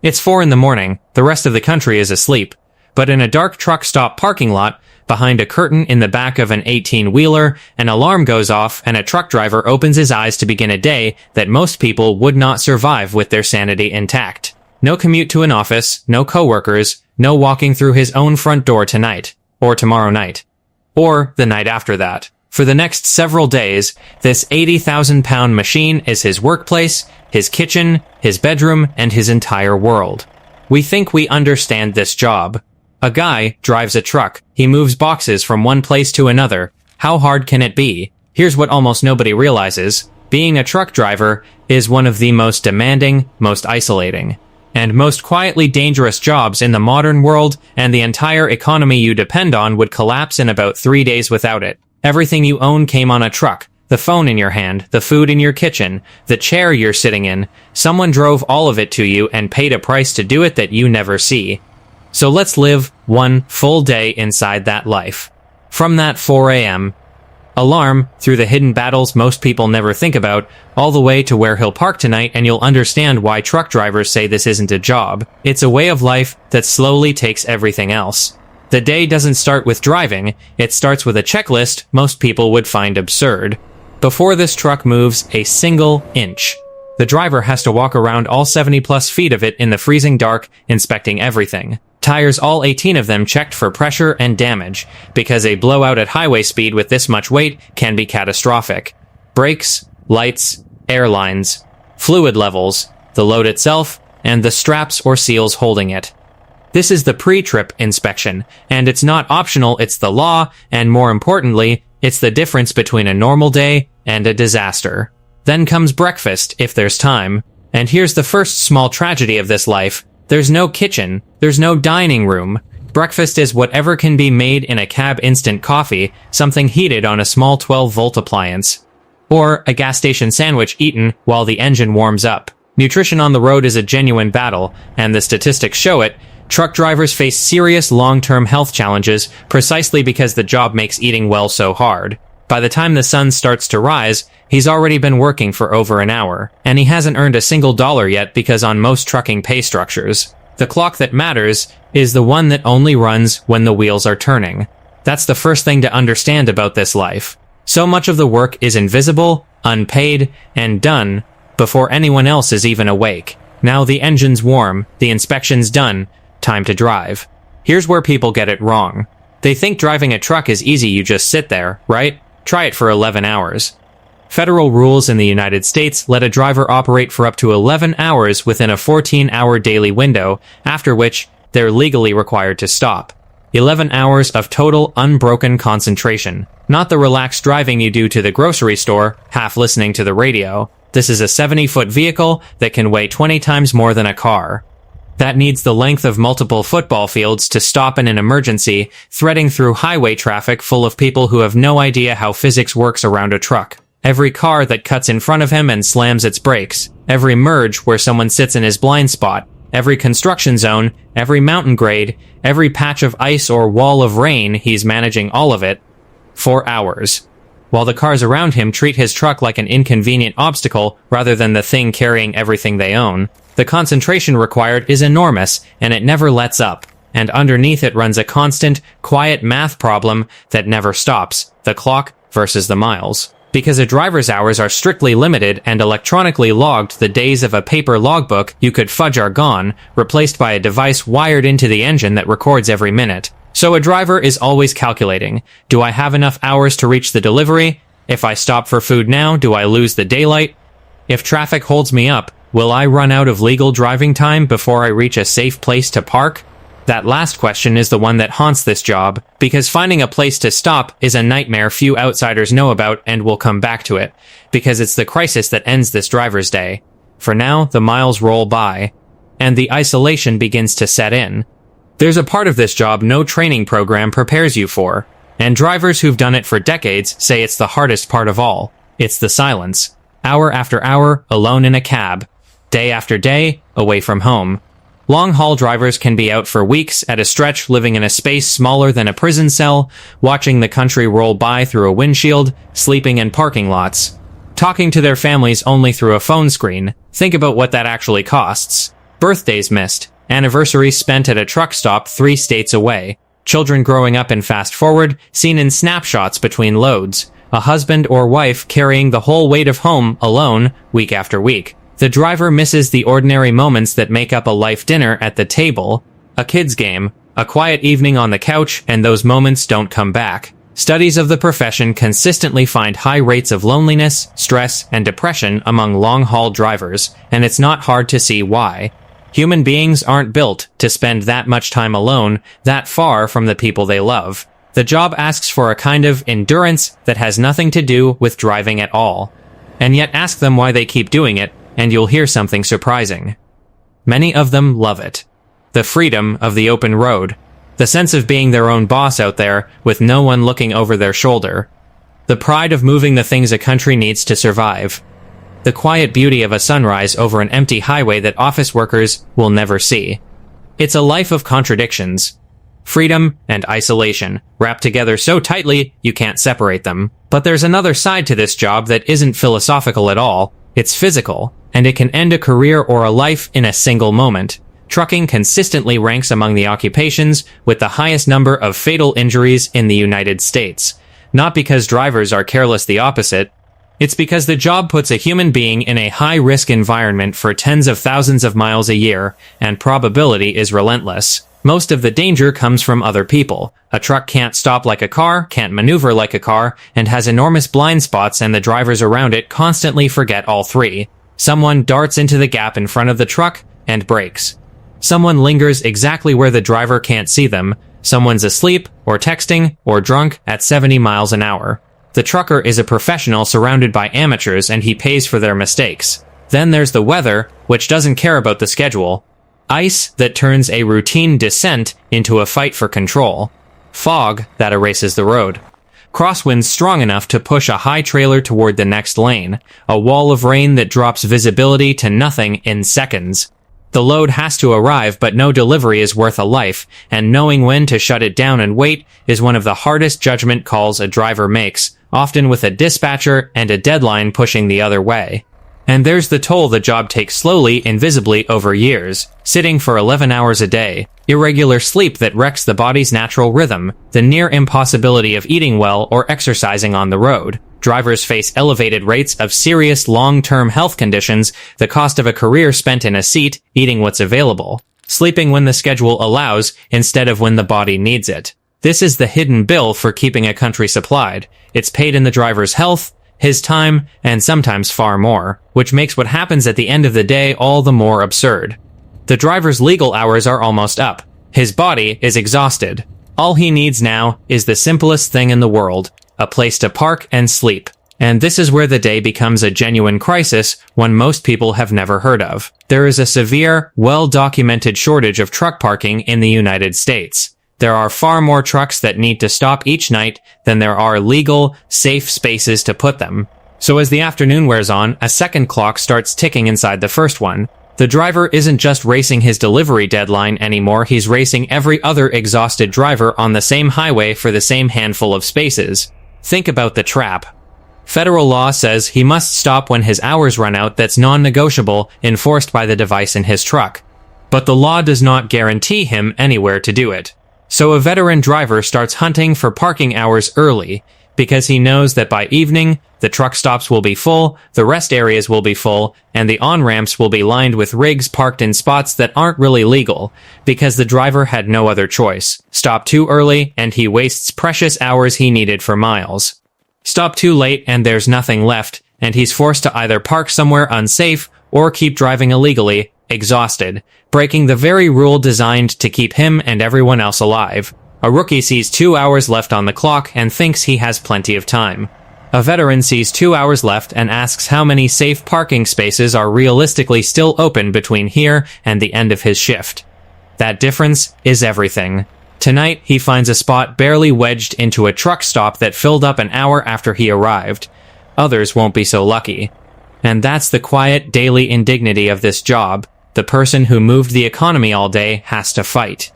It's 4 in the morning, the rest of the country is asleep. But in a dark truck stop parking lot, behind a curtain in the back of an 18-wheeler, an alarm goes off and a truck driver opens his eyes to begin a day that most people would not survive with their sanity intact. No commute to an office, no coworkers, no walking through his own front door tonight, or tomorrow night, or the night after that. For the next several days, this 80,000-pound machine is his workplace, his kitchen, his bedroom, and his entire world. We think we understand this job. A guy drives a truck. He moves boxes from one place to another. How hard can it be? Here's what almost nobody realizes. Being a truck driver is one of the most demanding, most isolating, and most quietly dangerous jobs in the modern world, and the entire economy you depend on would collapse in about 3 days without it. Everything you own came on a truck. The phone in your hand, the food in your kitchen, the chair you're sitting in. Someone drove all of it to you and paid a price to do it that you never see. So let's live one full day inside that life. From that 4 a.m. alarm, through the hidden battles most people never think about, all the way to where he'll park tonight, and you'll understand why truck drivers say this isn't a job. It's a way of life that slowly takes everything else. The day doesn't start with driving, it starts with a checklist most people would find absurd. Before this truck moves a single inch, the driver has to walk around all 70-plus feet of it in the freezing dark, inspecting everything. Tires, all 18 of them, checked for pressure and damage, because a blowout at highway speed with this much weight can be catastrophic. Brakes, lights, air lines, fluid levels, the load itself, and the straps or seals holding it. This is the pre-trip inspection, and it's not optional, it's the law, and more importantly, it's the difference between a normal day and a disaster. Then comes breakfast, if there's time. And here's the first small tragedy of this life. There's no kitchen. There's no dining room. Breakfast is whatever can be made in a cab instant coffee, something heated on a small 12-volt appliance, or a gas station sandwich eaten while the engine warms up. Nutrition on the road is a genuine battle, and the statistics show it. Truck drivers face serious long-term health challenges precisely because the job makes eating well so hard. By the time the sun starts to rise, he's already been working for over an hour, and he hasn't earned a single dollar yet because on most trucking pay structures, the clock that matters is the one that only runs when the wheels are turning. That's the first thing to understand about this life. So much of the work is invisible, unpaid, and done before anyone else is even awake. Now the engine's warm, the inspection's done, time to drive. Here's where people get it wrong. They think driving a truck is easy, you just sit there, right? Try it for 11 hours. Federal rules in the United States let a driver operate for up to 11 hours within a 14-hour daily window, after which they're legally required to stop. 11 hours of total unbroken concentration. Not the relaxed driving you do to the grocery store, half listening to the radio. This is a 70-foot vehicle that can weigh 20 times more than a car. That needs the length of multiple football fields to stop in an emergency, threading through highway traffic full of people who have no idea how physics works around a truck. Every car that cuts in front of him and slams its brakes. Every merge where someone sits in his blind spot. Every construction zone, every mountain grade, every patch of ice or wall of rain, he's managing all of it for hours. While the cars around him treat his truck like an inconvenient obstacle rather than the thing carrying everything they own. The concentration required is enormous, and it never lets up. And underneath it runs a constant, quiet math problem that never stops. The clock versus the miles. Because a driver's hours are strictly limited and electronically logged, the days of a paper logbook you could fudge are gone, replaced by a device wired into the engine that records every minute. So a driver is always calculating, do I have enough hours to reach the delivery? If I stop for food now, do I lose the daylight? If traffic holds me up, will I run out of legal driving time before I reach a safe place to park? That last question is the one that haunts this job, because finding a place to stop is a nightmare few outsiders know about, and will come back to it, because it's the crisis that ends this driver's day. For now, the miles roll by, and the isolation begins to set in. There's a part of this job no training program prepares you for, and drivers who've done it for decades say it's the hardest part of all. It's the silence. Hour after hour, alone in a cab. Day after day, away from home. Long-haul drivers can be out for weeks at a stretch, living in a space smaller than a prison cell, watching the country roll by through a windshield, sleeping in parking lots, talking to their families only through a phone screen. Think about what that actually costs. Birthdays missed, anniversaries spent at a truck stop 3 states away, children growing up in fast forward, seen in snapshots between loads, a husband or wife carrying the whole weight of home alone week after week. The driver misses the ordinary moments that make up a life dinner at the table, a kid's game, a quiet evening on the couch, and those moments don't come back. Studies of the profession consistently find high rates of loneliness, stress, and depression among long-haul drivers, and it's not hard to see why. Human beings aren't built to spend that much time alone, that far from the people they love. The job asks for a kind of endurance that has nothing to do with driving at all. And yet ask them why they keep doing it, and you'll hear something surprising. Many of them love it. The freedom of the open road. The sense of being their own boss out there, with no one looking over their shoulder. The pride of moving the things a country needs to survive. The quiet beauty of a sunrise over an empty highway that office workers will never see. It's a life of contradictions. Freedom and isolation, wrapped together so tightly you can't separate them. But there's another side to this job that isn't philosophical at all. It's physical, and it can end a career or a life in a single moment. Trucking consistently ranks among the occupations with the highest number of fatal injuries in the United States. Not because drivers are careless, the opposite. It's because the job puts a human being in a high-risk environment for tens of thousands of miles a year, and probability is relentless. Most of the danger comes from other people. A truck can't stop like a car, can't maneuver like a car, and has enormous blind spots, and the drivers around it constantly forget all three. Someone darts into the gap in front of the truck and brakes. Someone lingers exactly where the driver can't see them. Someone's asleep, or texting, or drunk at 70 miles an hour. The trucker is a professional surrounded by amateurs, and he pays for their mistakes. Then there's the weather, which doesn't care about the schedule. Ice that turns a routine descent into a fight for control. Fog that erases the road. Crosswinds strong enough to push a high trailer toward the next lane. A wall of rain that drops visibility to nothing in seconds. The load has to arrive, but no delivery is worth a life, and knowing when to shut it down and wait is one of the hardest judgment calls a driver makes, often with a dispatcher and a deadline pushing the other way. And there's the toll the job takes slowly, invisibly over years, sitting for 11 hours a day, irregular sleep that wrecks the body's natural rhythm, the near impossibility of eating well or exercising on the road. Drivers face elevated rates of serious long-term health conditions, the cost of a career spent in a seat, eating what's available, sleeping when the schedule allows instead of when the body needs it. This is the hidden bill for keeping a country supplied. It's paid in the driver's health, his time, and sometimes far more, which makes what happens at the end of the day all the more absurd. The driver's legal hours are almost up. His body is exhausted. All he needs now is the simplest thing in the world, a place to park and sleep. And this is where the day becomes a genuine crisis, one most people have never heard of. There is a severe, well-documented shortage of truck parking in the United States. There are far more trucks that need to stop each night than there are legal, safe spaces to put them. So as the afternoon wears on, a second clock starts ticking inside the first one. The driver isn't just racing his delivery deadline anymore, he's racing every other exhausted driver on the same highway for the same handful of spaces. Think about the trap. Federal law says he must stop when his hours run out. That's non-negotiable, enforced by the device in his truck. But the law does not guarantee him anywhere to do it. So a veteran driver starts hunting for parking hours early, because he knows that by evening, the truck stops will be full, the rest areas will be full, and the on-ramps will be lined with rigs parked in spots that aren't really legal, because the driver had no other choice. Stop too early, and he wastes precious hours he needed for miles. Stop too late, and there's nothing left, and he's forced to either park somewhere unsafe or keep driving illegally, exhausted, breaking the very rule designed to keep him and everyone else alive. A rookie sees 2 hours left on the clock and thinks he has plenty of time. A veteran sees 2 hours left and asks how many safe parking spaces are realistically still open between here and the end of his shift. That difference is everything. Tonight, he finds a spot barely wedged into a truck stop that filled up an hour after he arrived. Others won't be so lucky. And that's the quiet, daily indignity of this job. The person who moved the economy all day has to fight.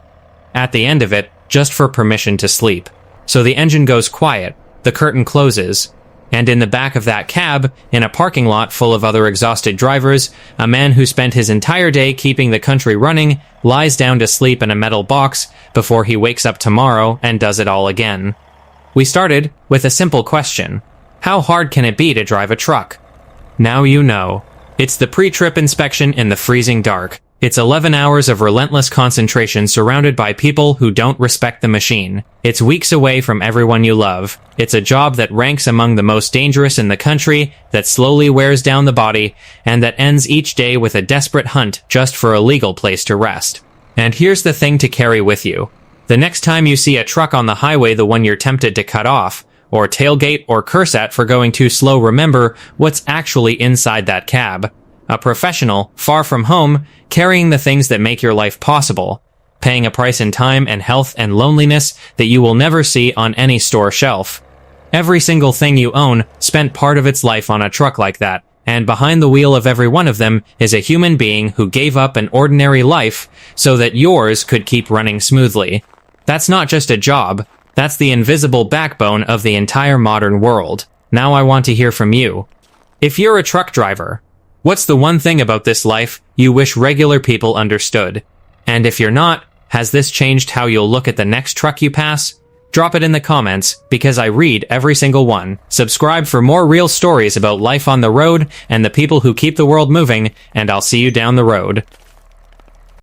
At the end of it, just for permission to sleep. So the engine goes quiet, the curtain closes, And in the back of that cab, in a parking lot full of other exhausted drivers, a man who spent his entire day keeping the country running lies down to sleep in a metal box before he wakes up tomorrow and does it all again. We started with a simple question. How hard can it be to drive a truck? Now you know. It's the pre-trip inspection in the freezing dark. It's 11 hours of relentless concentration surrounded by people who don't respect the machine. It's weeks away from everyone you love. It's a job that ranks among the most dangerous in the country, that slowly wears down the body, and that ends each day with a desperate hunt just for a legal place to rest. And here's the thing to carry with you. The next time you see a truck on the highway, the one you're tempted to cut off, or tailgate or curse at for going too slow, remember what's actually inside that cab. A professional, far from home, carrying the things that make your life possible, paying a price in time and health and loneliness that you will never see on any store shelf. Every single thing you own spent part of its life on a truck like that, and behind the wheel of every one of them is a human being who gave up an ordinary life so that yours could keep running smoothly. That's not just a job, that's the invisible backbone of the entire modern world. Now I want to hear from you. If you're a truck driver, what's the one thing about this life you wish regular people understood? And if you're not, has this changed how you'll look at the next truck you pass? Drop it in the comments, because I read every single one. Subscribe for more real stories about life on the road and the people who keep the world moving, and I'll see you down the road.